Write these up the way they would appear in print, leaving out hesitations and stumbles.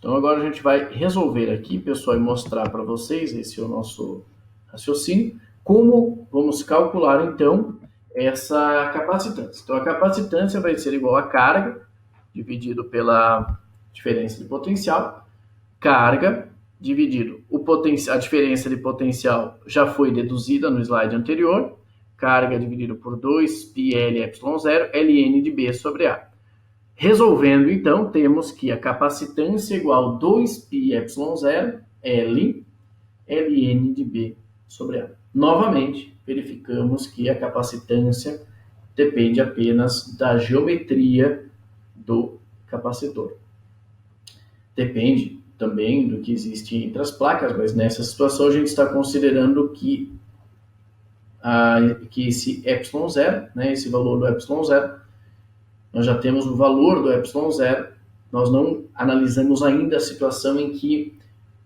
Então agora a gente vai resolver aqui, pessoal, e mostrar para vocês, esse é o nosso raciocínio, como vamos calcular então essa capacitância. Então a capacitância vai ser igual a carga dividido pela diferença de potencial, carga dividido a diferença de potencial já foi deduzida no slide anterior, carga dividido por 2πlε0 ln de B sobre A. Resolvendo, então, temos que a capacitância é igual a 2πε0 ln de B sobre A. Novamente, verificamos que a capacitância depende apenas da geometria do capacitor. Depende também do que existe entre as placas, mas nessa situação a gente está considerando que esse ε0, né, esse valor do ε0, nós já temos o valor do ε0, nós não analisamos ainda a situação em que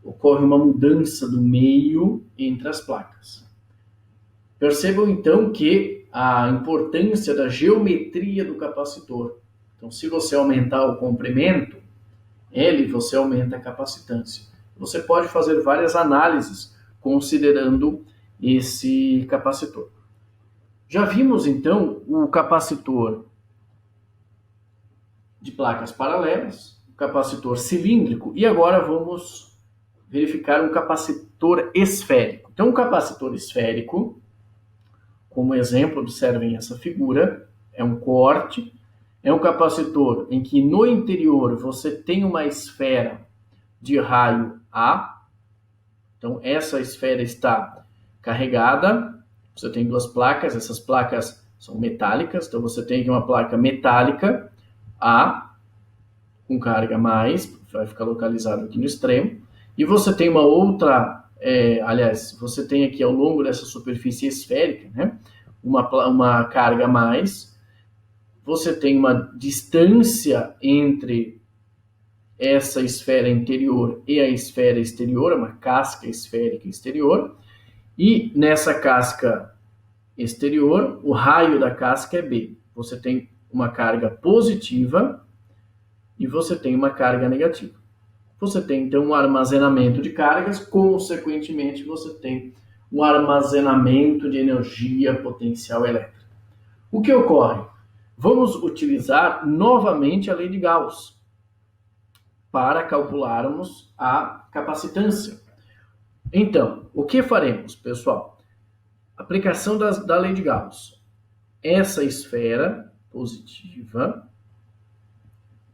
ocorre uma mudança do meio entre as placas. Percebam então que a importância da geometria do capacitor. Então, se você aumentar o comprimento, você aumenta a capacitância. Você pode fazer várias análises considerando esse capacitor. Já vimos então o capacitor de placas paralelas, o capacitor cilíndrico, e agora vamos verificar um capacitor esférico. Então, um capacitor esférico, como exemplo, observem essa figura, é um corte, é um capacitor em que no interior você tem uma esfera de raio A. Então, essa esfera está carregada. Você tem duas placas, essas placas são metálicas. Então, você tem aqui uma placa metálica A, com carga mais, vai ficar localizado aqui no extremo. E você tem uma outra, você tem aqui ao longo dessa superfície esférica, né, uma carga mais. Você tem uma distância entre essa esfera interior e a esfera exterior, uma casca esférica exterior, e nessa casca exterior, o raio da casca é B. Você tem uma carga positiva e você tem uma carga negativa. Você tem, então, um armazenamento de cargas, consequentemente, você tem um armazenamento de energia potencial elétrica. O que ocorre? Vamos utilizar novamente a lei de Gauss para calcularmos a capacitância. Então, o que faremos, pessoal? Aplicação da lei de Gauss. Essa esfera positiva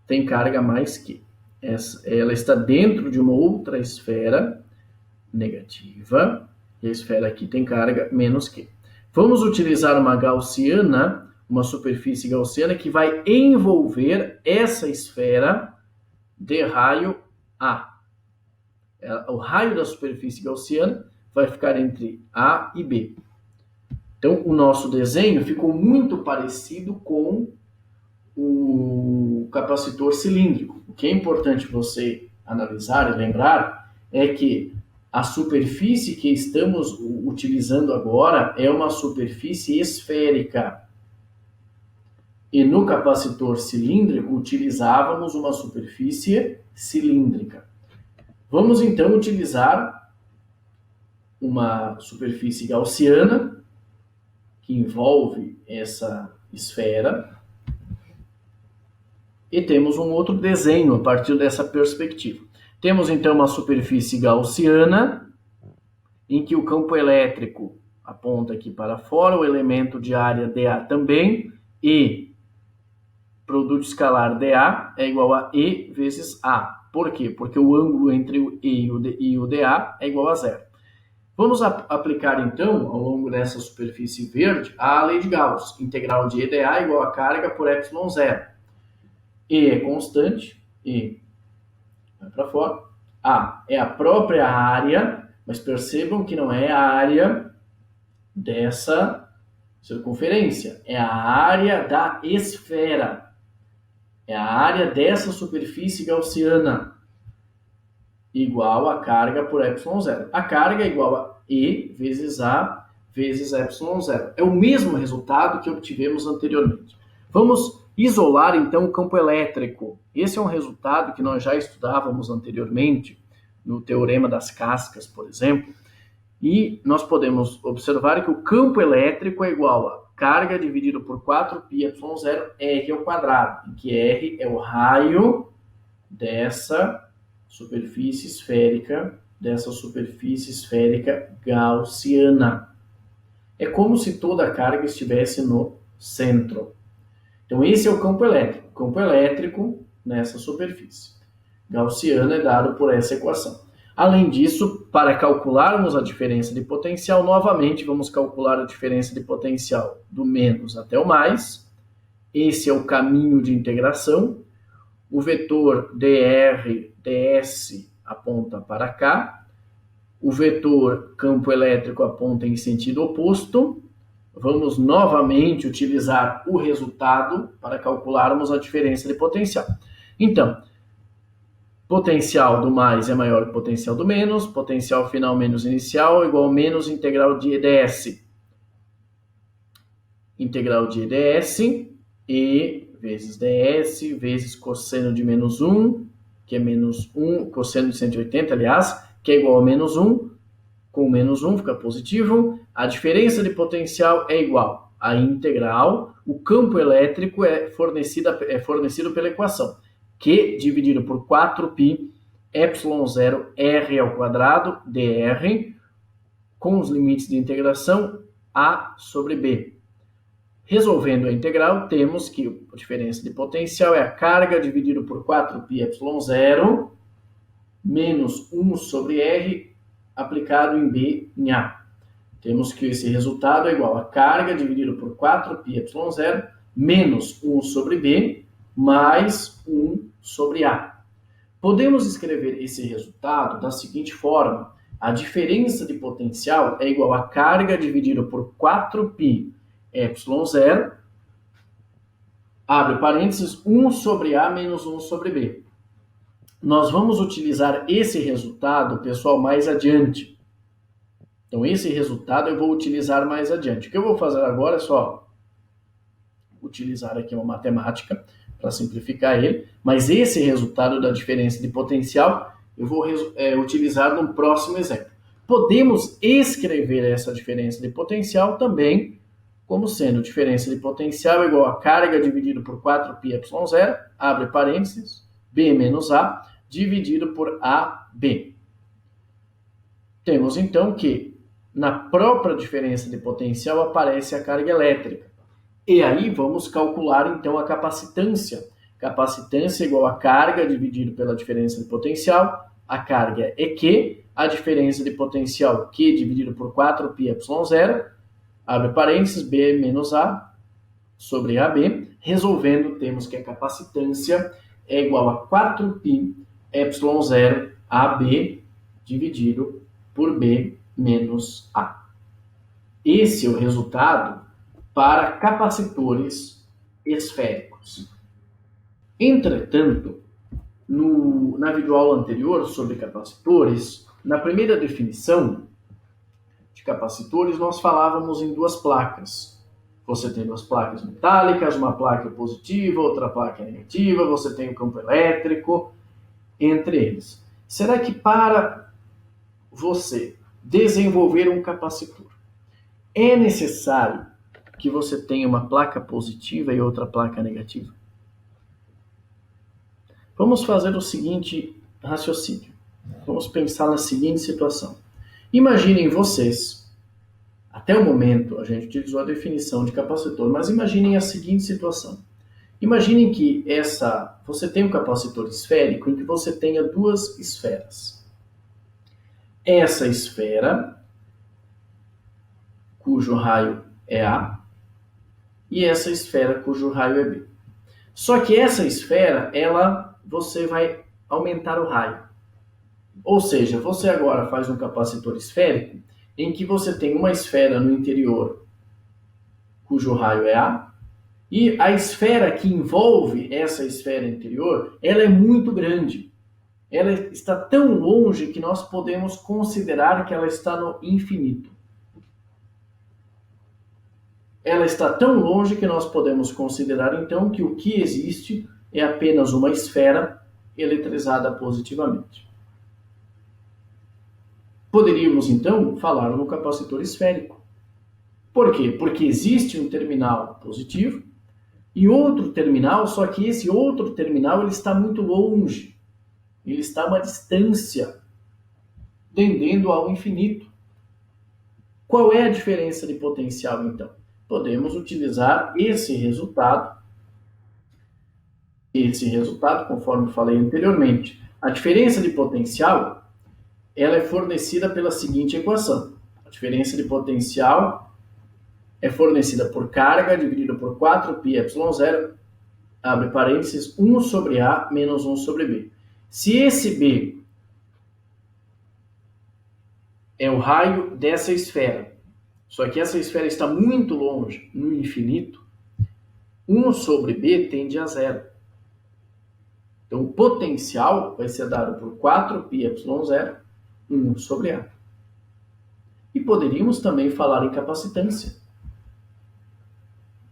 tem carga mais que. Ela está dentro de uma outra esfera negativa, e a esfera aqui tem carga menos que. Vamos utilizar uma gaussiana, uma superfície gaussiana que vai envolver essa esfera de raio A. O raio da superfície gaussiana vai ficar entre A e B. Então, o nosso desenho ficou muito parecido com o capacitor cilíndrico. O que é importante você analisar e lembrar é que a superfície que estamos utilizando agora é uma superfície esférica. E no capacitor cilíndrico utilizávamos uma superfície cilíndrica. Vamos então utilizar uma superfície gaussiana que envolve essa esfera. E temos um outro desenho a partir dessa perspectiva. Temos então uma superfície gaussiana, em que o campo elétrico aponta aqui para fora, o elemento de área dA também, e produto escalar dA é igual a E vezes A. Por quê? Porque o ângulo entre o E e o dA é igual a zero. Vamos aplicar então, ao longo dessa superfície verde, a lei de Gauss. Integral de EdA igual a carga por ε0. E é constante, E vai para fora. A é a própria área, mas percebam que não é a área dessa circunferência, é a área da esfera. É a área dessa superfície gaussiana, igual a carga por ε0. A carga é igual a E vezes A vezes ε0. É o mesmo resultado que obtivemos anteriormente. Vamos Isolar, então, o campo elétrico. Esse é um resultado que nós já estudávamos anteriormente, no Teorema das Cascas, por exemplo, e nós podemos observar que o campo elétrico é igual a carga dividido por 4πε0 R ao quadrado, em que R é o raio dessa superfície esférica gaussiana. É como se toda a carga estivesse no centro. Então, esse é o campo elétrico. O campo elétrico nessa superfície gaussiana é dado por essa equação. Além disso, para calcularmos a diferença de potencial, novamente vamos calcular a diferença de potencial do menos até o mais. Esse é o caminho de integração. O vetor dr, ds aponta para cá. O vetor campo elétrico aponta em sentido oposto. Vamos novamente utilizar o resultado para calcularmos a diferença de potencial. Então, potencial do mais é maior que potencial do menos, potencial final menos inicial igual a menos integral de ds. Integral de ds, E vezes ds, vezes cosseno de menos 1, que é menos 1, cosseno de 180, aliás, que é igual a menos 1, com menos 1 fica positivo, a diferença de potencial é igual à integral, o campo elétrico é fornecido pela equação, Q dividido por 4π ε0 R ao quadrado dr, com os limites de integração A sobre B. Resolvendo a integral, temos que a diferença de potencial é a carga dividido por 4πε0 menos 1 sobre R aplicado em B em A. Temos que esse resultado é igual a carga dividido por 4πε0 menos 1 sobre B mais 1 sobre A. Podemos escrever esse resultado da seguinte forma: a diferença de potencial é igual a carga dividido por 4πε0, abre parênteses, 1 sobre A menos 1 sobre B. Nós vamos utilizar esse resultado, pessoal, mais adiante. Então, esse resultado eu vou utilizar mais adiante. O que eu vou fazer agora é só utilizar aqui uma matemática para simplificar ele, mas esse resultado da diferença de potencial eu vou utilizar no próximo exemplo. Podemos escrever essa diferença de potencial também como sendo diferença de potencial igual a carga dividido por 4πε0, abre parênteses, B menos A, dividido por AB. Temos então que na própria diferença de potencial aparece a carga elétrica. E aí vamos calcular então a capacitância. Capacitância igual a carga dividido pela diferença de potencial. A carga é Q, a diferença de potencial Q dividido por 4πε0, abre parênteses, B menos A sobre AB. Resolvendo, temos que a capacitância é igual a 4πε0 AB dividido por B menos A. Esse é o resultado para capacitores esféricos. Entretanto, na videoaula anterior sobre capacitores, na primeira definição de capacitores, nós falávamos em duas placas. Você tem duas placas metálicas, uma placa positiva, outra placa negativa, você tem o campo elétrico entre eles. Será que para você desenvolver um capacitor é necessário que você tenha uma placa positiva e outra placa negativa? Vamos fazer o seguinte raciocínio. Vamos pensar na seguinte situação. Imaginem vocês, até o momento a gente utilizou a definição de capacitor, mas imaginem a seguinte situação. Imaginem que você tem um capacitor esférico em que você tenha duas esferas. Essa esfera, cujo raio é A, e essa esfera cujo raio é B. Só que essa esfera, você vai aumentar o raio. Ou seja, você agora faz um capacitor esférico em que você tem uma esfera no interior cujo raio é A, e a esfera que envolve essa esfera interior, ela é muito grande. Ela está tão longe que nós podemos considerar que ela está no infinito. ela está tão longe que nós podemos considerar então que o que existe é apenas uma esfera eletrizada positivamente. Poderíamos então falar no capacitor esférico. Por quê? Porque existe um terminal positivo e outro terminal, só que esse outro terminal ele está muito longe. Ele está a uma distância, tendendo ao infinito. Qual é a diferença de potencial, então? Podemos utilizar esse resultado, conforme falei anteriormente. A diferença de potencial, ela é fornecida pela seguinte equação. A diferença de potencial é fornecida por carga dividido por 4πε0, abre parênteses, 1 sobre A menos 1 sobre B. Se esse B é o raio dessa esfera, só que essa esfera está muito longe, no infinito, 1 sobre B tende a zero. Então, o potencial vai ser dado por 4πε0, 1 sobre A. E poderíamos também falar em capacitância.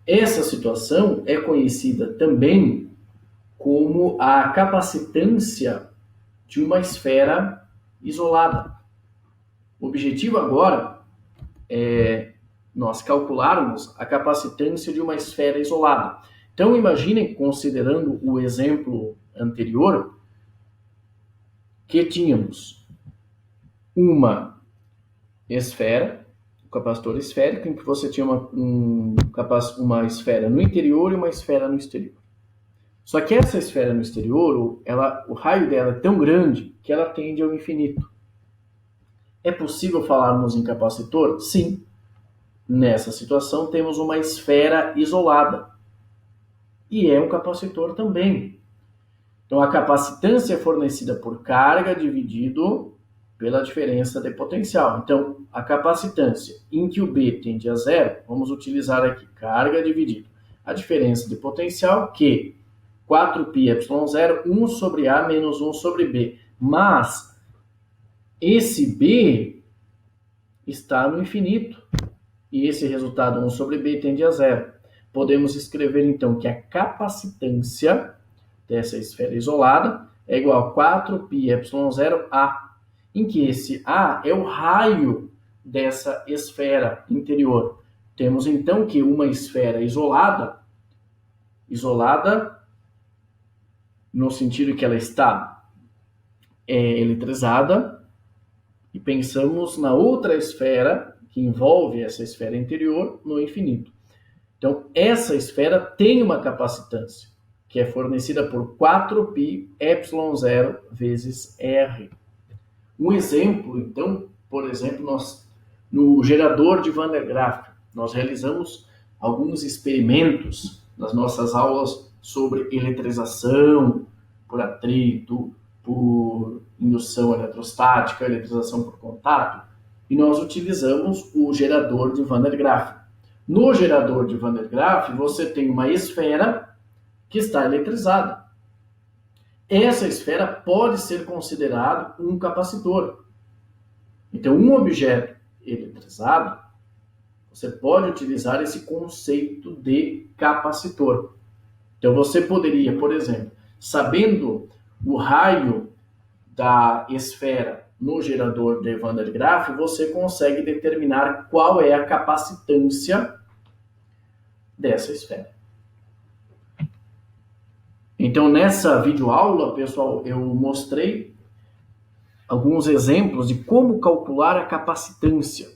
Essa situação é conhecida também como a capacitância de uma esfera isolada. O objetivo agora é nós calcularmos a capacitância de uma esfera isolada. Então, imaginem, considerando o exemplo anterior, que tínhamos uma esfera, um capacitor esférico, em que você tinha uma esfera no interior e uma esfera no exterior. Só que essa esfera no exterior, o raio dela é tão grande que ela tende ao infinito. É possível falarmos em capacitor? Sim. Nessa situação, temos uma esfera isolada. E é um capacitor também. Então, a capacitância é fornecida por carga dividido pela diferença de potencial. Então, a capacitância em que o B tende a zero, vamos utilizar aqui carga dividido a diferença de potencial, que 4πε0, 1 sobre A menos 1 sobre B. Mas esse B está no infinito. E esse resultado 1 sobre B tende a zero. Podemos escrever, então, que a capacitância dessa esfera isolada é igual a 4πε0A, em que esse A é o raio dessa esfera interior. Temos, então, que uma esfera isolada no sentido que ela está eletrizada, e pensamos na outra esfera que envolve essa esfera interior no infinito. Então, essa esfera tem uma capacitância, que é fornecida por 4πε0 vezes R. Um exemplo, então, por exemplo, no gerador de Van der Graaf, nós realizamos alguns experimentos nas nossas aulas sobre eletrização por atrito, por indução eletrostática, eletrização por contato, e nós utilizamos o gerador de Van der Graaf. No gerador de Van der Graaf, você tem uma esfera que está eletrizada. Essa esfera pode ser considerado um capacitor. Então, um objeto eletrizado, você pode utilizar esse conceito de capacitor. Então, você poderia, por exemplo, sabendo o raio da esfera no gerador de Van der Graaf, você consegue determinar qual é a capacitância dessa esfera. Então, nessa videoaula, pessoal, eu mostrei alguns exemplos de como calcular a capacitância.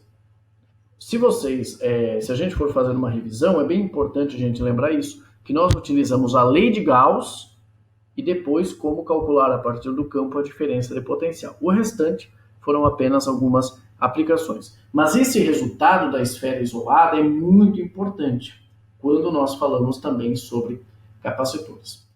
Se a gente for fazer uma revisão, é bem importante a gente lembrar isso, que nós utilizamos a lei de Gauss e depois como calcular a partir do campo a diferença de potencial. O restante foram apenas algumas aplicações. Mas esse resultado da esfera isolada é muito importante quando nós falamos também sobre capacitores.